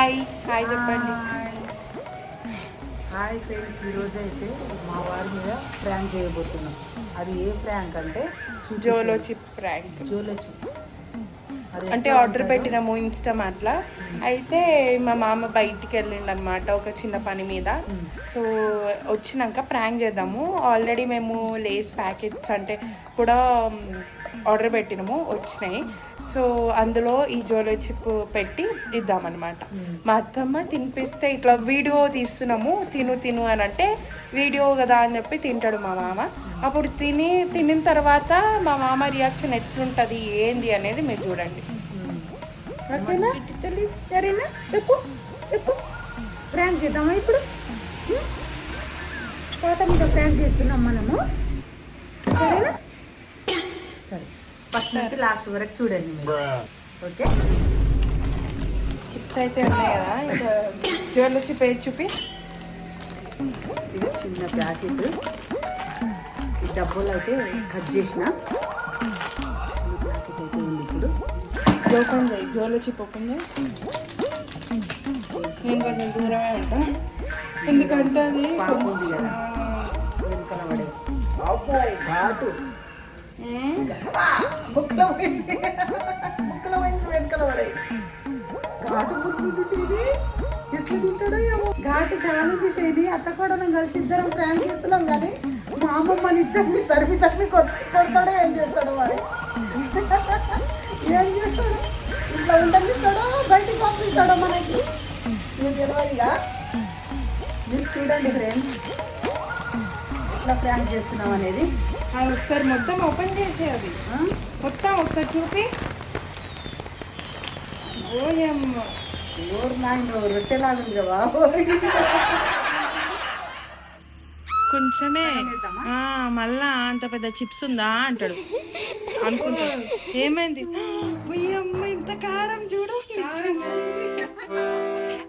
Hi hi చెప్పండి. Hi friends, ఈరోజు అయితే మా వారి మీద ప్రాంక్ చేయబోతున్నాం. అది ఏ ప్రాంక్ అంటే జోలో చిప్ ప్రాంక్. జోలో చిప్ అంటే ఆర్డర్ పెట్టినాము ఇన్స్టామార్ట్లో. అయితే మా మామ బయటికి వెళ్ళిండు అనమాట ఒక చిన్న పని మీద. సో వచ్చినాక ప్రాంక్ చేద్దాము. ఆల్రెడీ మేము లేస్ ప్యాకెట్స్ అంటే కూడా ఆర్డర్ పెట్టినాము, వచ్చినాయి. సో అందులో ఈ జోలో చిప్ పెట్టి ఇద్దామన్నమాట. మా అత్తమ్మ తినిపిస్తే ఇట్లా వీడియో తీస్తున్నాము, తిను అని అంటే వీడియో కదా అని చెప్పి తింటాడు మా మామ. అప్పుడు తినిన తర్వాత మా మామ రియాక్షన్ ఎట్లుంటుంది ఏంది అనేది మీరు చూడండి. సరేనా? చెప్పు చెప్పు ప్రాంక్ చేద్దామా ఇప్పుడు? తోట మీద ప్రాంక్ చేస్తున్నాం మనము, సరేనా? సరే, ఫస్ట్ నుంచి లాస్ట్ వరకు చూడండి మీరు. ఓకే, చిప్స్ అయితే ఉన్నాయి కదా, ఇంకా జోలో చిప్ ఏది చూపి. ఇది చిన్న ప్యాకెట్. ఈ డబ్బులు అయితే కట్ చేసిన చిన్న ప్యాకెట్ అయితే ఉంది. ఇప్పుడు ఓపెన్ చేయి, జోలో చిప్ ఓపెన్ చేయి. నేను కొంచెం దూరమే ఉంటా, ఎందుకంటే అది ఉంది కదా వెనకాల పడే ఘాటు ముక్కలో వెనకాల పడే ఘాటు గుర్తుంది చేది. ఎట్లా తింటాడో ఏమో, ఘాటు చాలా చేది. అత్త కూడా కలిసి ఇద్దరం ప్రాంక్ చేస్తున్నాం కానీ మా అమ్మమ్మని ఇద్దరిని తరిమి కొడతాడో ఏం చేస్తాడో మరి. ఏం చేస్తాడు? ఇట్లా ఉండనిస్తాడో బయటికి పంపిస్తాడో మనకి మీరు తెలియదుగా. మీరు చూడండి ఫ్రెండ్స్, ఎట్లా ప్రాంక్ చేస్తున్నాం అనేది. ఒకసారి మొత్తం ఓపెన్ చేసేది, మొత్తం ఒకసారి చూపి. ఓయమ్మ, ఓరు నాయన రొట్టెలాగుంది కదా కొంచెమే. మళ్ళా అంత పెద్ద చిప్స్ ఉందా అంటాడు అనుకుంటా. ఏమైంది? అమ్మ ఇంత కారం చూడు,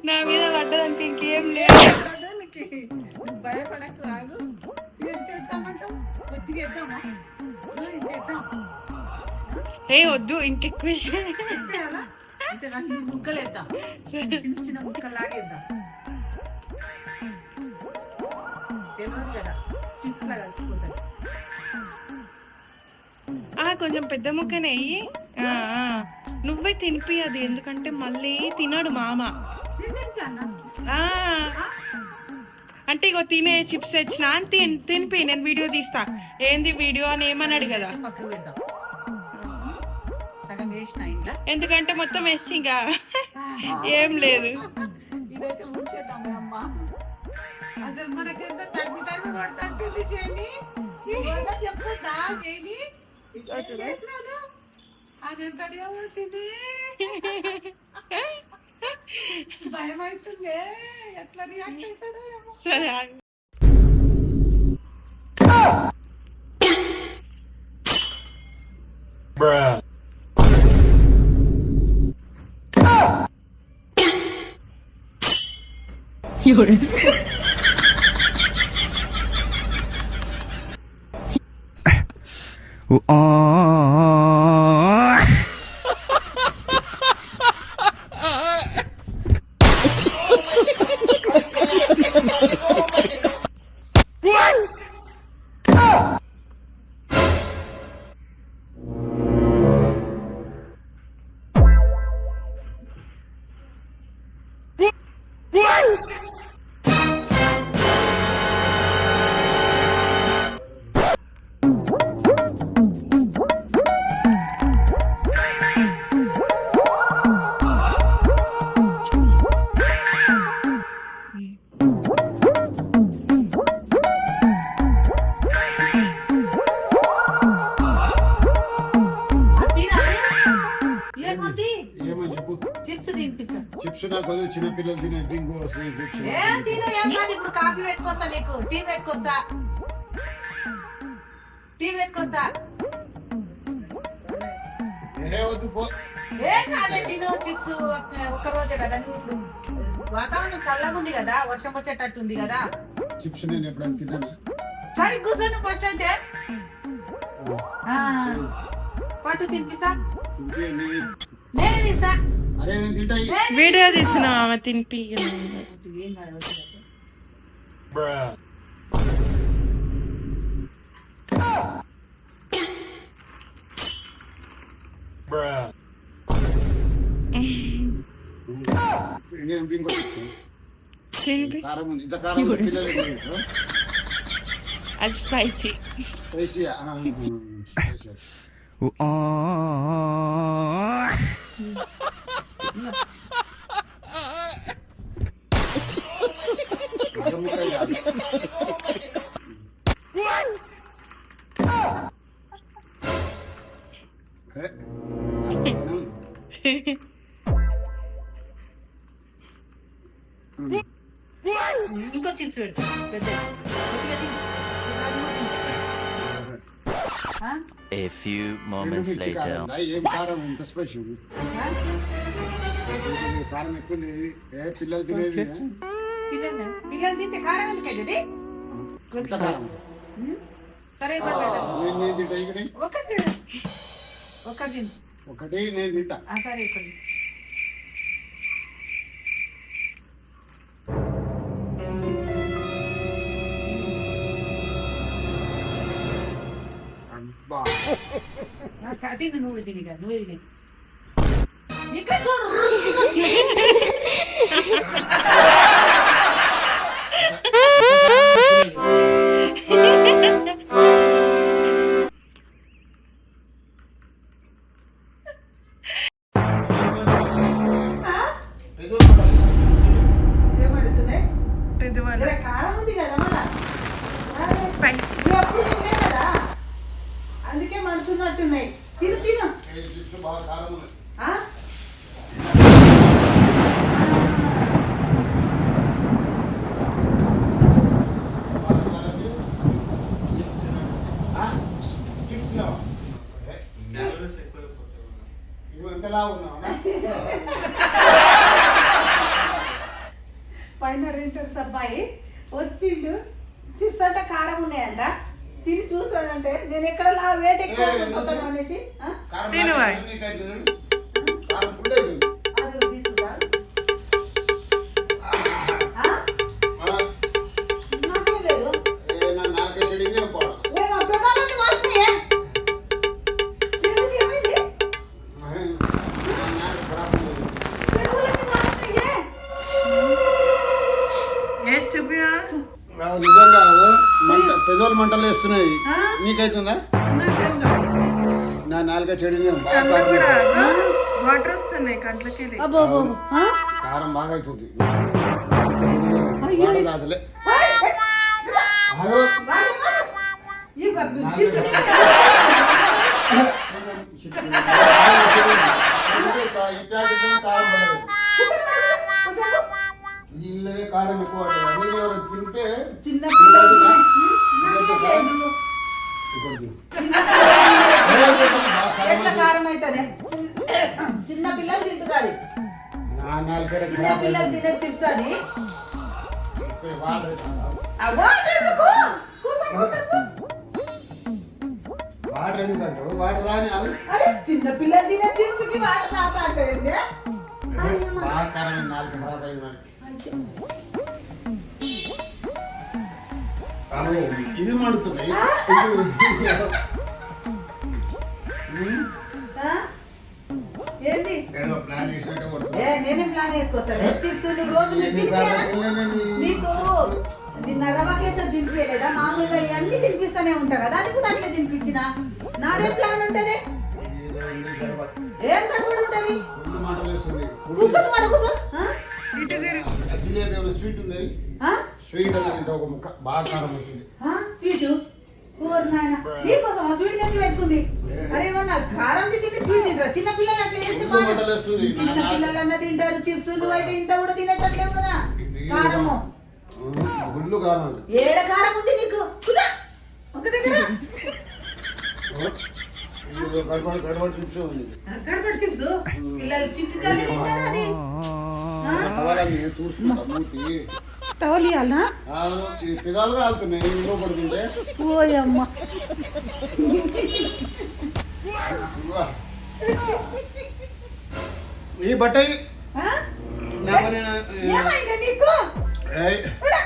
నా మీద పడ్డదానికి ఇంకేం లేదు. భయపడకు, ఆగు. ఏ వద్దు, ఇంకెక్కువ ముక్కలు వేద్దాం, చిన్న ముక్కలు లాగేద్దాం. తెలియదు కదా, చిప్స్ లాగా కలిసిపోతాయి. కొంచెం పెద్ద ముక్కనే అయ్యి నువ్వే తినిపి అది, ఎందుకంటే మళ్ళీ తినడు మామ. అంటే ఇగో తినే చిప్స్ తెచ్చినా తినిపి, నేను వీడియో తీస్తా. ఏంది వీడియో అని ఏమన్నాడు కదా, ఎందుకంటే మొత్తం వేసి ఇంకా ఏం లేదు. అసలు మనకెంత తగ్గి కొడుతుంది చేయని చెప్పుతా చేయని అదంతా ఏమవుతుంది, భయం అవుతుంది. ఎట్లా రియాక్ట్ అవుతాడో ఏమో. సరే చిన్న పిల్లలు తినే ఇప్పుడు కాఫీ పెట్టుకోస్తా, నీకు టీ పెట్టుకోస్తా, ఏం కాలే. తిను చిప్స్ ఒక్క రోజే కదా, ఇప్పుడు వాతావరణం చల్లగా ఉంది కదా, వర్షం వచ్చేటట్టుంది కదా. చిప్స్ నేను ఎప్పుడైనా తిన్నాను. సరే కూర్చొని ఫస్ట్ అంటే పట్టు తినిపిస్తా, నేనే తీస్తా. అరే నేను తింటాయి వీడియో తీస్తున్నాం ఆమె తినిపి ఏం కాదు వచ్చినట్టు. నేను ఇంకో తినిపి కారం ఉంది ఇంత కారం ఉంది, పిల్లలు తినరు. అది స్పైసీ స్పైసీ స్పైసీ అర్థమవుతాయి కాదు. ఏ, అర్థమవుతాను. ఇంకో చిప్స్ పెట్టు పెద్ద A few moments మిర్చి later. కారం ఉందా? ఏం కారం ఇంత స్పైసీ ఉంది? కారం ఎక్కువ ఉంది. ఏ పిల్లలు తినేది పిల్లలు తింటే కారం ఎందుకు అవుతుంది? ఇంత కారం సరే పర్లేదు. నేను తింటా ఇక్కడ ఒకటి ఒకటి తిను. ఒకటి నేను తింటా సరే ఒకటి అబ్బా. తిను నువ్వు తిని కాదు నువ్వే తిని ఇక్కడ చూడు ఏమడుతున్నాయి ఇది మన కారం ఉంది కదా మళ్ళా స్పైసీ ఇవి అప్పుడు తినే కదా అందుకే మంచున్నట్టున్నాయి తిను తిను ఏ చిప్స్ బాగా కారం ఉన్నాయి. ఆ? ఆ? చిప్స్ లో. ఏ, ఇవి ఎంతలా ఉన్నావు పైన రెంటర్స్ అబ్బాయి వచ్చిండు చిప్స్ అంటే కారం ఉన్నాయంట తిని చూసాడంటే నేను ఎక్కడ వెయిట్ ఎక్కువ అయిపోతాను అనేసి ఆ? కారం తిను బాగా వాయ్. ఉంది, కారం కారం ఫుడ్ అయిపోయింది. అది తీసుకుంటా ఆ, నాకేం లేదు ఏ, నా నాలుగే చెడింది పోవడం. ఏమో పెదాలన్నీ వాసినాయే ఎందుకు ఏమైంది నాకు ఖరాబ్ లేదు. పెరుగులన్నీ వాసినాయే ఏ చూపియా నాకు నిజంగా మంట పెదవులు మంటలు వేస్తున్నాయి. ఆ? నీకైతుందా? నాకేం కాదు నా నాలుగే చెడింది బాగా కళ్ళు కారం కూడా అయిపోయింది. వాటర్ వస్తున్నాయి కంట్లకి వెళ్ళి. అబ్బో ఆ? కారం బాగా అవుతుంది అయ్యో. వాడు కాదులే. ఏయ్, ఏయ్, ఇదిగో. హలో. ఇదిగో, చిప్స్ తినే. ఈ ప్యాకెట్ కారం పడదు. ఒకసారి ఇల్లదే కారం ఎక్కువ పడ్డది. నేను ఎవరు తింటే చిన్న పిల్లలు నాకేం లేదు. ఇంకోటి తిను. ఎట్లా కారం అవుతుంది చిన్న పిల్లలు తింటున్నారు నా నాలుగే చిన్న ఖరాబ్ పిల్లలు అయింది. తినే చిప్స్ అని వాడు వాటర్ ఎందుకు? కూర్చో, కూర్చో. వాటర్ ఎందుకంటే వాటర్ రాని అది అరే చిన్న పిల్లలు తినే చిప్స్ కి వాటర్ తాతాంటే బాగా కారం నాలుగు ఖరాబ్ అయింది మనకి. ఇవి మండుతున్నాయి. ఏంది ఏదో ప్లాన్ చేసినట్టే కొడుతుంది. నేనే ప్లాన్ వేసుకొస్తాను చిప్స్ నువ్వు రోజు నీకు నిన్న రవ్వ కేసరి తినిపించలేదా మామూలుగా ఇవన్నీ తినిపిస్తానే ఉంటా కదా అది కూడా అట్లే తినిపించిన నాదే ప్లాన్ ఉంటది ఏం కట్టుబడి ఉంటది ఫుల్ మంటలు వేస్తుంది. కూర్చొని మాట కూర్చో ఇటు తిరిగి జిలేబీ ఏమైనా స్వీట్ ఉంది? స్వీట్ అనేది ఒక ముక్క బాగా కారం అవుతుంది. స్వీటు ఓర్ నాయన నీకోసం ఆ స్వీట్ తెచ్చి పెట్టుకుంది అరే ఏమన్నా కారం తింటే స్వీట్ తింటారా చిన్న పిల్లలు అట్లా చేస్తే ఫుల్ మంటలు వేస్తుంది. చిన్న పిల్లలన్నా తింటారు చిప్స్ నువ్వైతే ఇంత కూడా తినట్లేవు కదా కారము గుడ్లు కారం అది. ఏడ కారం ఉంది నీకు కుదా ఒక దగ్గర ఇది గడబడి గడబడి చిప్స్ ఉంది. గడపడి చిప్స్ పిల్లలు చిట్టి తల్లి తింటారా అది కావాలని చూస్తుంటా మూతి. టవల్ ఇవ్వాలనా ఈ పిదాలు కాలుతున్నాయి ఇంట్లో పడుతుంటే. ఓయమ్మ ఈ బట్ట ఆ? నాకు ఏమైంది నీకు ఉడా.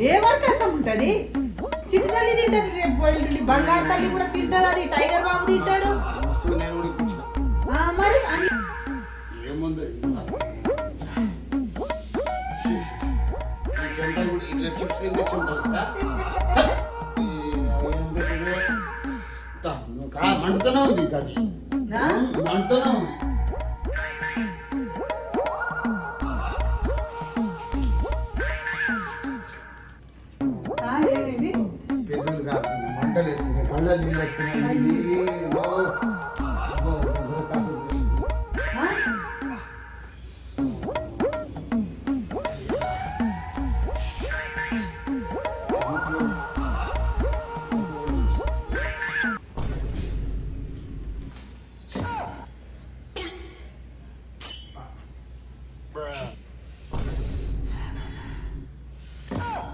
ఏ వర్కసం ఉంటది చిట్టి తల్లి తింటది రేపు ఎల్లుండి బంగారు తల్లి కూడా తింటది టైగర్ బాబు తింటాడు మరి ఏముంది ఇట్లా చిప్స్ మండుతూనే ఉంది కానీ మండుతూనే ఉంది. పెద్దలు కాదు మంటలు వేస్తున్నాయి కళ్ళ నీళ్ళు వస్తున్నాయి.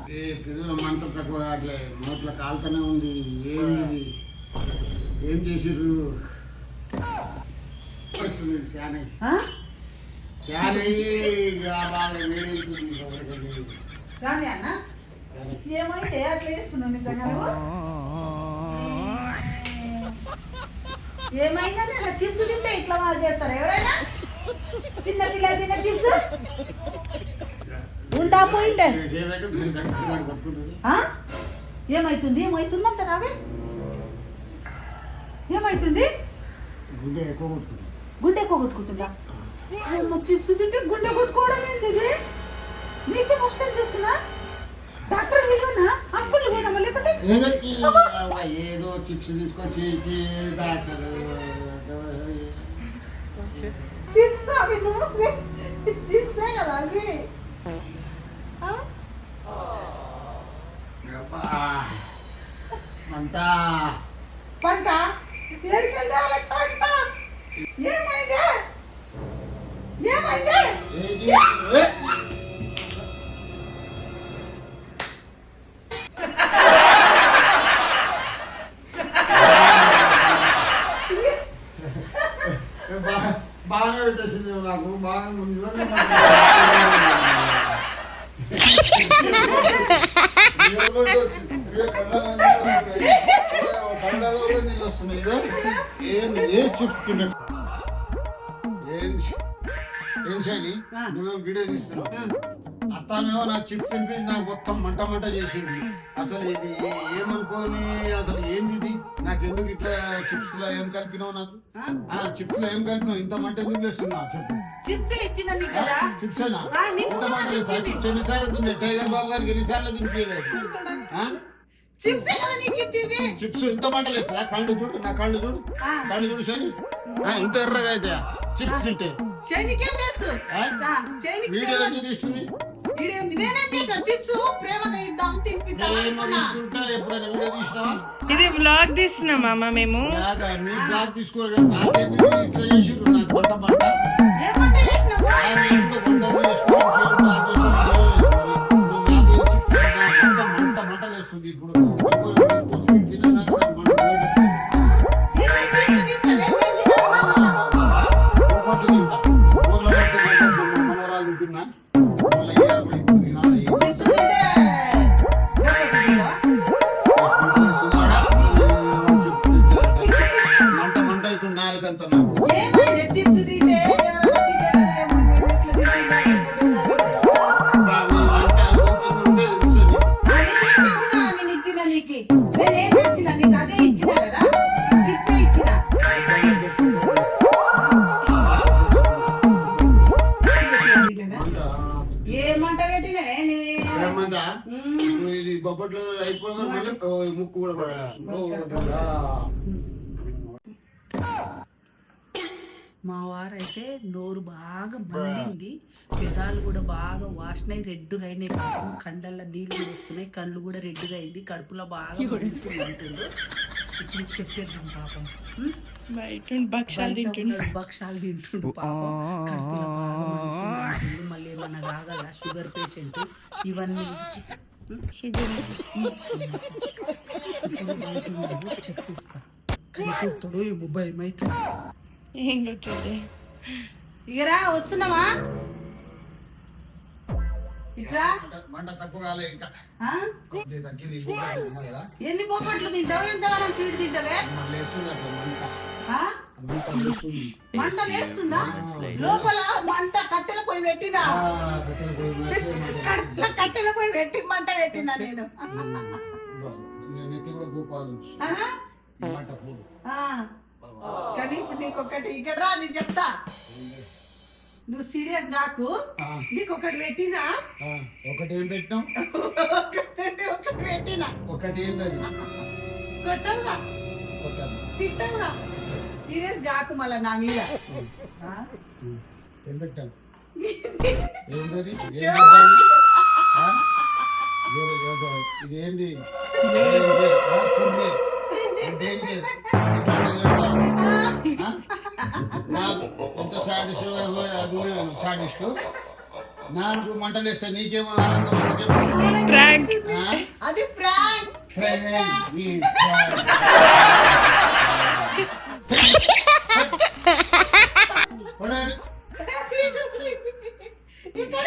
ఏ పెదవుల మంట తక్కువ అట్లే నోట్ల కాలుతూనే ఉంది. ఏంది ఏం చేసిర్రు? వస్తుంది ఫ్యాన్ అయ్యి ఫ్యాన్ అయ్యి బాగా వేడి కానీ అన్న ఏమైతే అట్లా వేస్తున్నావు నిజంగా నువ్వు? ఏమైందని అలా చిప్స్ తింటే ఇట్లా వాళ్ళు చేస్తారు ఎవరైనా? చిన్న పిల్లలు తిన్న చిప్స్ ఉంటా పోయింటే ఏమైతుంది ఏమైతుంది అంటారా అవి? ఏమైతుంది? గుండె ఎక్కువ కొట్టుకుంది. గుండె ఎక్కువ కొట్టుకుంటుందా? చిప్స్ తింటే గుండె కొట్టుకోవడం ఏంటి? నీకే ముష్టం చేస్తున్నా డాక్టర్ విలువనా హాస్పిటల్ పోదామా లేకపోతే ఏదో చిప్స్ తీసుకొచ్చి డాక్టర్ చిప్స్ అవి నువ్వు చిప్సే కదా అవి మంట పంట ఏడికెళ్ళా పంట ఏమైంది ఏమైంది బాగా పెట్టేసింది నాకు బాగా కళ్ళలో కూడా నీళ్ళు వస్తున్నాయి. ఏంది ఏం చెప్తున్నా ఏం చేయాలి? నువ్వేమో వీడియో తీస్తున్నావు. అత్తానేమో నాకు చిప్స్ తింపి నాకు మొత్తం మంట మంట చేసింది. అసలు ఇది ఏమనుకోని అసలు ఏంది ఇది? నాకు ఎందుకు ఇట్లా చిప్స్ లో ఏం కలిపినావు? నాకు చిప్స్ లో ఏం కలిపినావు? ఇంత మంట ఎందుకు వేస్తున్నా చెప్పు. చిప్స్ ఏనా? ఇంత మంట వేస్తా? చిప్స్ ఎన్నిసార్లు తింటే టైగర్ బాబు గారికి ఎన్నిసార్లు తినిపించలేదు? చిప్స్ ఇంత మంటలు వేస్తా? కళ్ళు చూడు, నా కళ్ళు చూడు, కళ్ళు చూడు శని ఇంత ఎర్రగా అయితే చిప్స్ తింటే వీడియో ఎందుకు తీస్తుంది? ఎప్పుడైనా వీడియో తీసినావా? ఇది వ్లాగ్ తీస్తున్నాం మామ మేము. మీ బ్లాగ్ తీసుకోవాలి. మంట మంట మంటలు వేస్తుంది. ఇప్పుడు మనవరాలు తిన్నా మంట మంట అవుతుంది నాలుగంత ఏమంట పెట్టినా ఇది బొబ్బట్లో అయిపోయింది. మళ్ళీ ముక్కు కూడా మా వారైతే నోరు బాగా మండింది, పెదాలు కూడా బాగా వాసన రెడ్డుగా అయినాయి, కండల్లో నీళ్లు వస్తున్నాయి, కళ్ళు కూడా రెడ్డుగా అయింది, కడుపులో బాగా మండుతుంది అంటుండు. ఇప్పుడు చెప్పేద్దాం పాపం. భక్షాలు తింటుండు పాపం, కడుపులో బాగా మండుతుంది అంటుండు. మళ్ళీ ఏమన్నా కాగల షుగర్ పేషెంట్. ఇవన్నీ చెప్పిస్తా కనిపిస్తాడు ఈ బొబ్బాయి మైట్ ఏం కూర్చోండి ఇగరా వస్తున్నావా ఇట్రా మంట తక్కువ కాలే ఇంకా ఆ? కొద్దిగా తగ్గింది ఉన్నా కదా ఎన్ని బొబ్బట్లు తింటావు ఎంతగానో స్వీట్ తింటావే మళ్ళీ వేస్తుంది అట్లా మంట ఆ? మంట వేస్తుంది మంట లేస్తుందా లోపల మంట కట్టెల పోయి పెట్టినా కట్టెల పొయ్యి మీద కట్టెల పోయి పెట్టి మంట పెట్టినా నేను నేను నెత్తి కూడా భూపాలు ఆహా. మంట పూలు ఆ. కానీ ఇప్పుడు నీకొకటి ఇక్కడ రా నేను చెప్తా నువ్వు సీరియస్ కాకు నీకొకటి పెట్టినా ఒకటి ఏం పెట్టినాం ఒకటి పెట్టినా ఒకటి ఏంటది కొట్టల్లా కొట్టాను తిట్టల్లా సీరియస్ కాకు మళ్ళా నా మీద ఆ? ఏం పెట్టాను ఇది ఏంది నాకు ఎంత సాడిస్ట్ నాకు మంటలు వేస్తా నీకేమో ప్రాంక్ అది ప్రాంక్ ఇక్కడ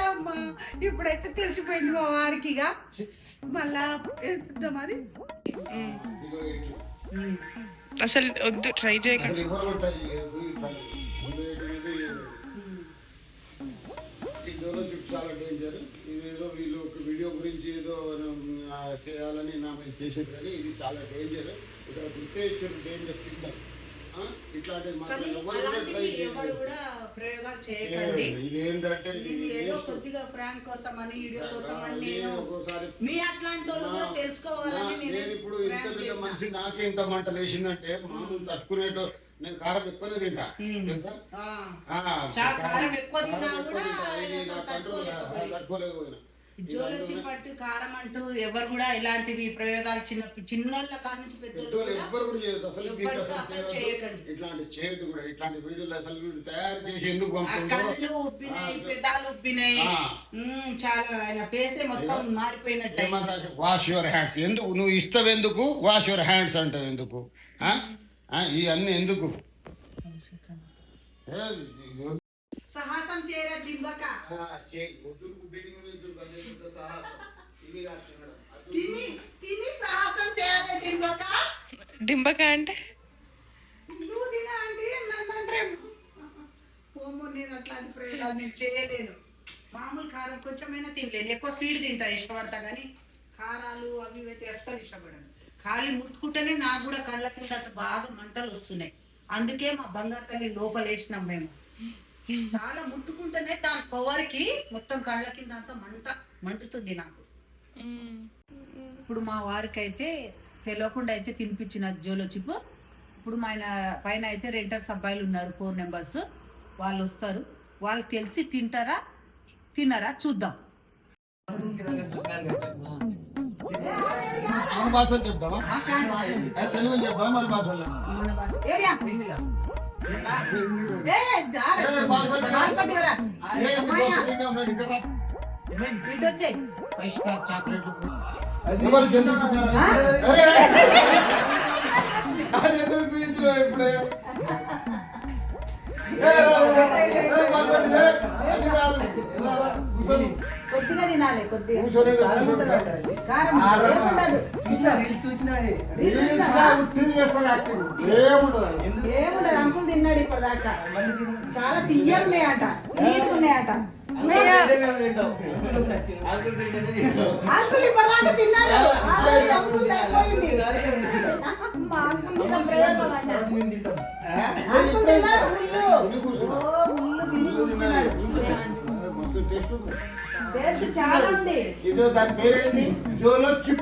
అమ్మా ఇప్పుడైతే తెలిసిపోయింది మా వారికి ఇక మళ్ళా వేస్తుందాం అది అసలు వద్దు ట్రై చేయకండి చాలా డేంజర్ ఇదేదో వీళ్ళు ఒక వీడియో గురించి ఏదో చేయాలని నా మీద చేసేది కానీ ఇది చాలా డేంజర్ ఇక్కడ గుర్తే ఇచ్చారు డేంజర్ సిగ్నల్ ఇట్లాంటి మాత్రం ఎవరు కూడా ప్రయోగాలు చేయకండి ఇది ఏంటంటే ఏదో కొద్దిగా ప్రాంక్ కోసం అని వీడియో కోసం అని ఒక్కోసారి మీ అట్లాంటి వాళ్ళు కూడా తెలుసుకోవాలని నేను ఇప్పుడు ఇంత పెద్ద మనిషి నాకే ఇంత మంట లేచిందంటే మామూలు తట్టుకునేటో నేను కారం ఎక్కువనే తింటా తెలుసా కారం ఎక్కువ తిన్నా కూడా తట్టుకోలేకపోయినా జోలొచ్చి పట్టు కారం అంటూ ఎవరు కూడా ఇలాంటివి ప్రయోగాలు చిన్నోళ్ళ కాడ నుంచి పెద్దోళ్ళు ఎవ్వరు కూడా చేయదు అసలు అసలు చేయకండి ఇట్లాంటి చేయదు కూడా ఇట్లాంటి వీడియోలు అసలు వీడు తయారు చేసి ఎందుకు పంపుతుందో కళ్ళు ఉబ్బినాయి పెదాలు ఉబ్బినాయి చాలా ఆయన పేసే మొత్తం మారిపోయినట్టు వాష్ యువర్ హ్యాండ్స్ ఎందుకు నువ్వు ఇస్తావు ఎందుకు వాష్ యువర్ హ్యాండ్స్ అంటావు ఎందుకు ఇవన్నీ ఎందుకు సాహసం చేయరా డింబక తిని తిని సాహసం చేయాలి డింబక డింబక అంటే నువ్వు తినా అంటే నన్ను ఓమో నేను అట్లాంటి ప్రయోగాలు నేను చేయలేను మామూలు కారం కొంచెమైనా తినలేను ఎక్కువ స్వీట్ తింటా ఇష్టపడతా కానీ కారాలు అవి అయితే అస్సలు ఇష్టపడను ఖాళీ ముట్టుకుంటేనే నాకు కూడా కళ్ళ కింద బాగా మంటలు వస్తున్నాయి అందుకే మా బంగారు తల్లి లోపలేసినాం మేము చాలా ముట్టుకుంటేనే దాని పవర్కి మొత్తం కళ్ళ కింద అంతా మంటుతుంది నాకు ఇప్పుడు మా వారికి అయితే తెలియకుండా అయితే తినిపించిన జోలో చిప్పు ఇప్పుడు మా ఆయన పైన అయితే రెంటర్స్ అబ్బాయిలు ఉన్నారు 4 మెంబర్స్ వాళ్ళు వస్తారు వాళ్ళు తెలిసి తినరా చూద్దాం మన భాషలో చెప్తావా తెలుగు చెప్తావా మన భాషలో ఎవరు అది ఎందుకు చూపించు ఇప్పుడే కొద్దిగా తినాలి కొద్దిగా ఏముండదు అంకుల్ తిన్నాడు ఇప్పటిదాకా చాలా తీయన్నాయట స్వీట్ ఉన్నాయట అంకుల్ ఇప్పటిదాకా తిన్నాడు అంకుల్ అయిపోయింది మా అంకుల్ తిన్నాడు టేస్ట్ చాలా ఉంది ఇది దాని పేరేంటి జోలో చిప్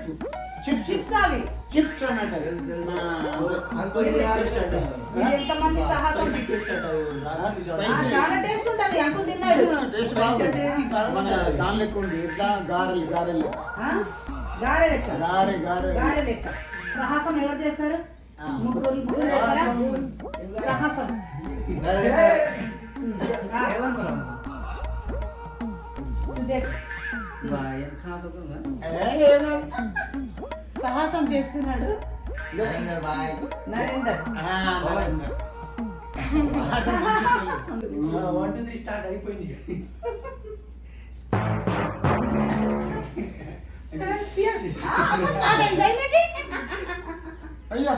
చిప్స్ అవి చిప్స్ అన్నట్టు ఎంతమంది సాహసం చాలా టేస్ట్ ఉంటది అంకుల్ తిన్నాడు టేస్ట్ బాగుంది మన దాని లెక్క ఉంది ఇట్లా గారెలు గారె లెక్క గారె లెక్క సాహసం ఎవరు చేస్తారు ముగ్గురు చేస్తారా సాహసం సాహసం చేస్తున్నాడు నరేందర్. స్టార్ట్ అయిపోయింది. అయ్యా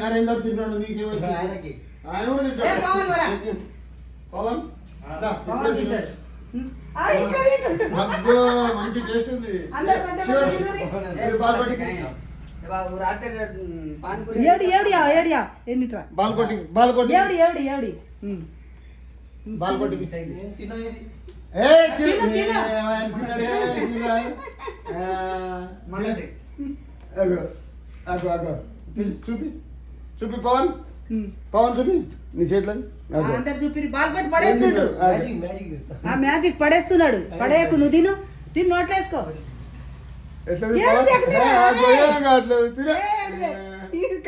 నరేందర్ తిన్నాడు నీకేమైంది? ఆయన కూడా తింటాడు. పవన్ అబ్బో మంచి టేస్ట్ ఉంది. బాల్కోటి బాల్కోటి బాల్కోటికి చూపి చూపి పవన్ పవన్ చూపి నీ చేతిలో అందరు చూపి బాల్ కొట్టి పడేస్తున్నాడు. ఆ మ్యాజిక్ పడేస్తున్నాడు. పడేయకు, నువ్వు తిను తిని నోట్లేసుకో.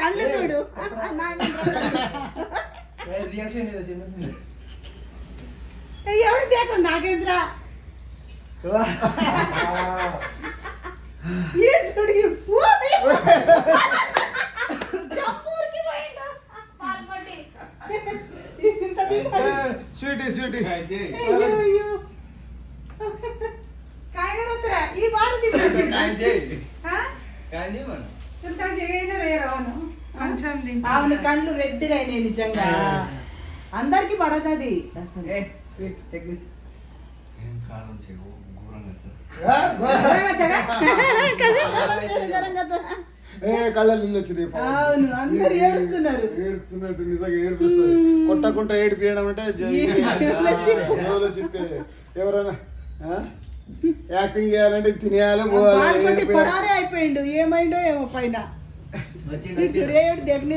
కళ్ళు చూడు. ఎవడు దేకు నాగేంద్ర చూడు స్వీటీ స్వీటీ ఈ బారు కొంచెం అవును కళ్ళు రెడ్డిగా అయినాయి నిజంగా. అందరికి పడదది. కళ్ళ నీళ్ళు వచ్చినాయి. అవును అందరు ఏడుస్తున్నారు. ఏడుస్తున్నట్టు నిజంగా ఏడిపిస్తుంది. కొట్టకుంట ఏడిపియడం అంటే చెప్పే ఎవరైనా యాక్టింగ్ చేయాలంటే తినేయాలి పోవాలి. పరారే అయిపోయిండు. ఏమైండో ఏమో పైన దగ్గర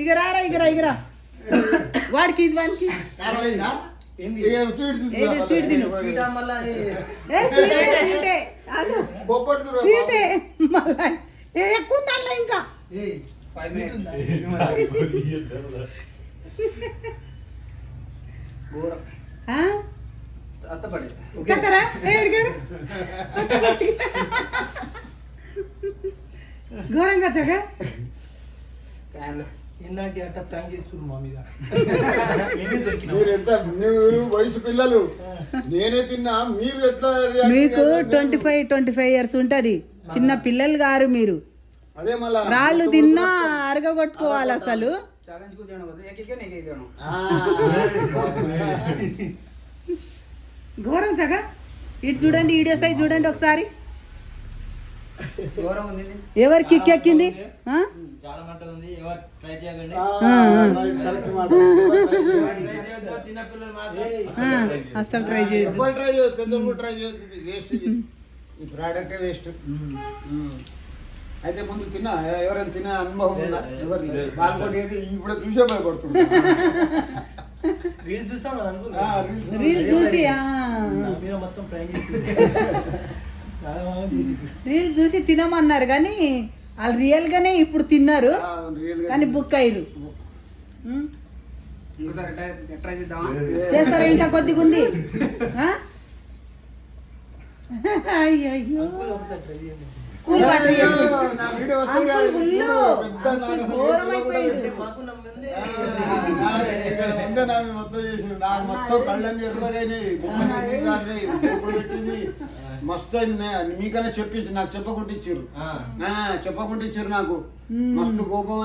ఇక రారా ఇగరా వాడికి ఇది వానికి స్వీటే మళ్ళా ఎక్కువ ఇంకా ఘోరంగా చగా మీరు వయసు పిల్లలు నేనే తిన్నా మీరు ఎట్లా మీకు 25 ఇయర్స్ ఉంటది. చిన్న పిల్లలు గారు మీరు. అదే మళ్ళా రాళ్ళు తిన్నా అరగొట్టుకోవాలి అసలు. ఘోరం చగా ఇటు చూడండి. వీడియో సైజ్ చూడండి ఒకసారి. ఎవరికి కిక్ ఎక్కింది? అసలు ట్రై చేయదు. పెద్దలు ట్రై చేయదు. వేస్ట్ ఇది ఈ ప్రోడక్టే వేస్ట్. అయితే ముందు తిన్నా ఎవరైనా తినే అనుభవం ఉందా? ఎవరు బాల్కోటి అయితే ఇప్పుడు చూసే భయపడుతున్నా. రీల్స్ చూసి తినమన్నారు కానీ వాళ్ళు రియల్ గానే ఇప్పుడు తిన్నారు కానీ బుక్ అయ్యారు. చేస్తారా? ఇంకా కొద్దిగా ఉంది. అయ్యో కూల్ వాటర్ మొత్తం కళ్ళని ఎర్రగానే పెట్టింది. మస్తు మీకన్నా చెప్పించి నాకు చెప్పకుండా ఇచ్చారు. చెప్పకుండా ఇచ్చారు నాకు. మస్తు కోపం.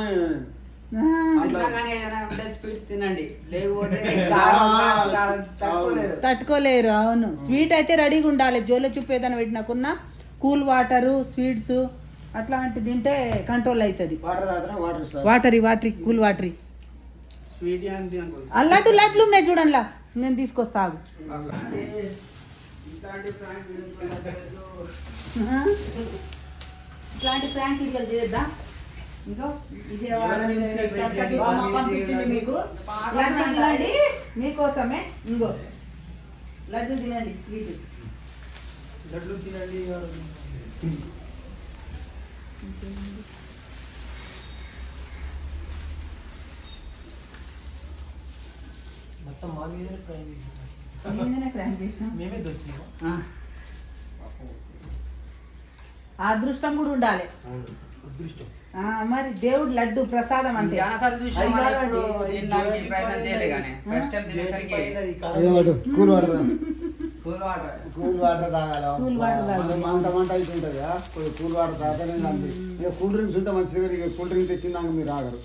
తట్టుకోలేరు. అవును స్వీట్ అయితే రెడీగా ఉండాలి. జోలో చూపు ఏదైనా పెట్టినాకున్నా కూల్ వాటరు స్వీట్స్ అట్లాంటి తింటే కంట్రోల్ అవుతుంది. Watery cool watery. అల్లట్టు లడ్లు ఉన్నాయి చూడండి. నేను తీసుకొస్తాను. ఇట్లాంటి ఫ్రాంక్ వీడియోలు చేద్దాం. ఇంకో విజయవాడ నుంచి కక్కకి బొమ్మ పంపించింది మీకు. లడ్డు తినండి మీకోసమే. ఇంకో లడ్డు తినండి స్వీట్. లడ్లు తినండి. మొత్తం మా మీదనే ప్రైమ్ నేనే ప్రాంక్ చేసిన. మేమే దొరికినామా? ఆ అదృష్టం కూడా ఉండాలి. అదృష్టం. మరి దేవుడు లడ్డు ప్రసాదం అంటే cool water cool water cool water మంట మంట అవుతుంటుంది కూల్ వాటర్ తాగనే అంది. ఇక కూల్ డ్రింక్స్ ఉంటే మంచిగా. ఇక కూల్ డ్రింక్ తెచ్చిందాక మీరు ఆగరు.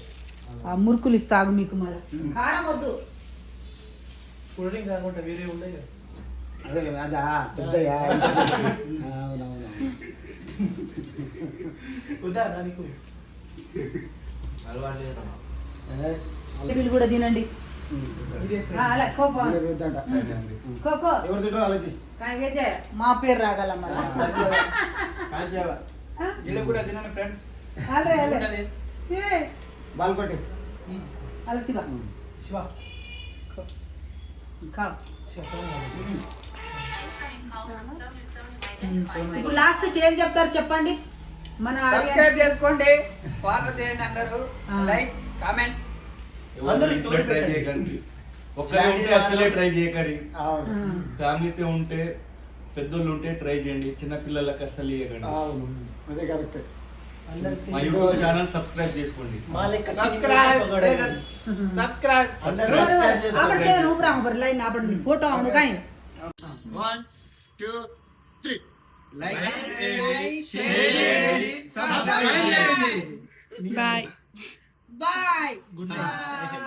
ఆ మురుకులు ఇస్తాగు మీకు. మరి కారం వద్దు. కూల్ డ్రింక్ కాకుండా వేరే ఉన్నాయి కదా. అదే అదా పెద్దయా? అవునవును. వద్దా నీకు? వీళ్ళు కూడా తినండి. అలా కోపం కోకో ఎవరు తింటారు వాళ్ళకి మా పేరు రాగల మళ్ళీ. బాల్పట్టి అలా శివ శివ ఇప్పుడు లాస్ట్ ఏం చెప్తారు చెప్పండి. మన సబ్స్క్రైబ్ చేసుకోండి, ఫాలో చేయండి, అందరూ లైక్ కామెంట్. అందరూ స్టోరీ ట్రై చేయకండి. ఒక్కరే ఉంటే అసలే ట్రై చేయకండి. ఫ్యామిలీతో ఉంటే పెద్దోళ్ళు ఉంటే ట్రై చేయండి. చిన్న పిల్లలకు అసలు ఇవ్వకండి. అవును అదే కరెక్ట్. మా యూట్యూబ్ ఛానల్ సబ్స్క్రైబ్ చేసుకోండి. ఫోటో అవును కానీ 1 2 3 బాయ్. బాయ్. Good night.